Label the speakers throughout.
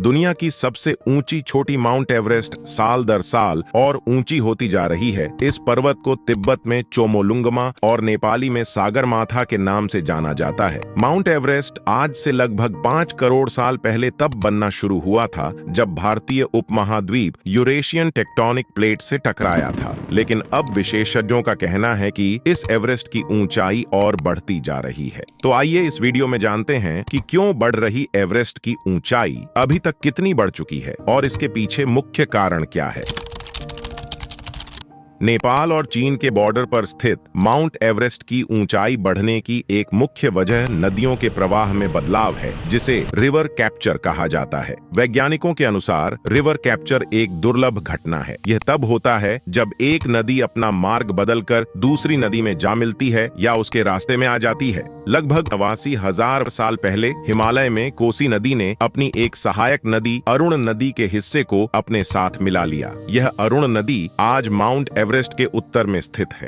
Speaker 1: दुनिया की सबसे ऊंची छोटी माउंट एवरेस्ट साल दर साल और ऊंची होती जा रही है। इस पर्वत को तिब्बत में चोमोलुंगमा और नेपाली में सागरमाथा के नाम से जाना जाता है। माउंट एवरेस्ट आज से लगभग 5 करोड़ साल पहले तब बनना शुरू हुआ था जब भारतीय उपमहाद्वीप यूरेशियन टेक्टोनिक प्लेट से टकराया था। लेकिन अब विशेषज्ञों का कहना है कि इस एवरेस्ट की ऊंचाई और बढ़ती जा रही है। तो आइए इस वीडियो में जानते हैं कि क्यों बढ़ रही एवरेस्ट की ऊंचाई अभी तक कितनी बढ़ चुकी है और इसके पीछे मुख्य कारण क्या है। नेपाल और चीन के बॉर्डर पर स्थित माउंट एवरेस्ट की ऊंचाई बढ़ने की एक मुख्य वजह नदियों के प्रवाह में बदलाव है, जिसे रिवर कैप्चर कहा जाता है। वैज्ञानिकों के अनुसार रिवर कैप्चर एक दुर्लभ घटना है। यह तब होता है जब एक नदी अपना मार्ग बदलकर दूसरी नदी में जा मिलती है या उसके रास्ते में आ जाती है। लगभग 89,000 साल पहले हिमालय में कोसी नदी ने अपनी एक सहायक नदी अरुण नदी के हिस्से को अपने साथ मिला लिया। यह अरुण नदी आज माउंट एवरेस्ट के उत्तर में स्थित है।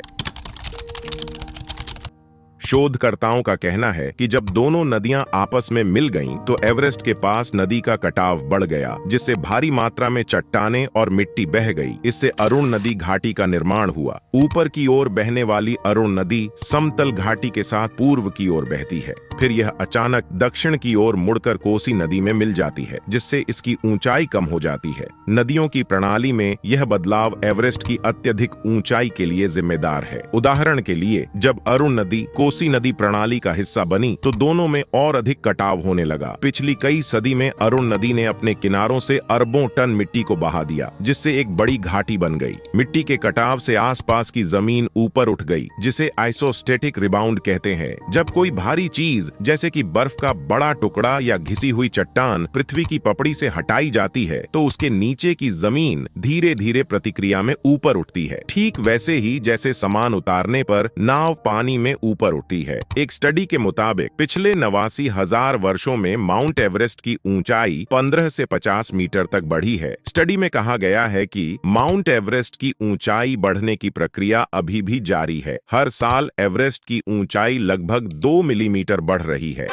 Speaker 1: शोधकर्ताओं का कहना है कि जब दोनों नदियां आपस में मिल गईं, तो एवरेस्ट के पास नदी का कटाव बढ़ गया, जिससे भारी मात्रा में चट्टानें और मिट्टी बह गई। इससे अरुण नदी घाटी का निर्माण हुआ। ऊपर की ओर बहने वाली अरुण नदी समतल घाटी के साथ पूर्व की ओर बहती है। फिर यह अचानक दक्षिण की ओर मुड़कर कोसी नदी में मिल जाती है, जिससे इसकी ऊंचाई कम हो जाती है। नदियों की प्रणाली में यह बदलाव एवरेस्ट की अत्यधिक ऊंचाई के लिए जिम्मेदार है। उदाहरण के लिए, जब अरुण नदी कोसी नदी प्रणाली का हिस्सा बनी, तो दोनों में और अधिक कटाव होने लगा। पिछली कई सदी में अरुण नदी ने अपने किनारों से अरबों टन मिट्टी को बहा दिया, जिससे एक बड़ी घाटी बन गई। मिट्टी के कटाव से आसपास की जमीन ऊपर उठ गई, जिसे आइसोस्टेटिक रिबाउंड कहते हैं। जब कोई भारी चीज जैसे कि बर्फ का बड़ा टुकड़ा या घिसी हुई चट्टान पृथ्वी की पपड़ी से हटाई जाती है, तो उसके नीचे की जमीन धीरे धीरे प्रतिक्रिया में ऊपर उठती है। ठीक वैसे ही जैसे सामान उतारने पर नाव पानी में ऊपर उठती है। एक स्टडी के मुताबिक पिछले 89,000 वर्षों में माउंट एवरेस्ट की ऊंचाई 15 से 50 मीटर तक बढ़ी है। स्टडी में कहा गया है कि माउंट एवरेस्ट की ऊंचाई बढ़ने की प्रक्रिया अभी भी जारी है। हर साल एवरेस्ट की ऊंचाई लगभग 2 मिलीमीटर बढ़ रही है।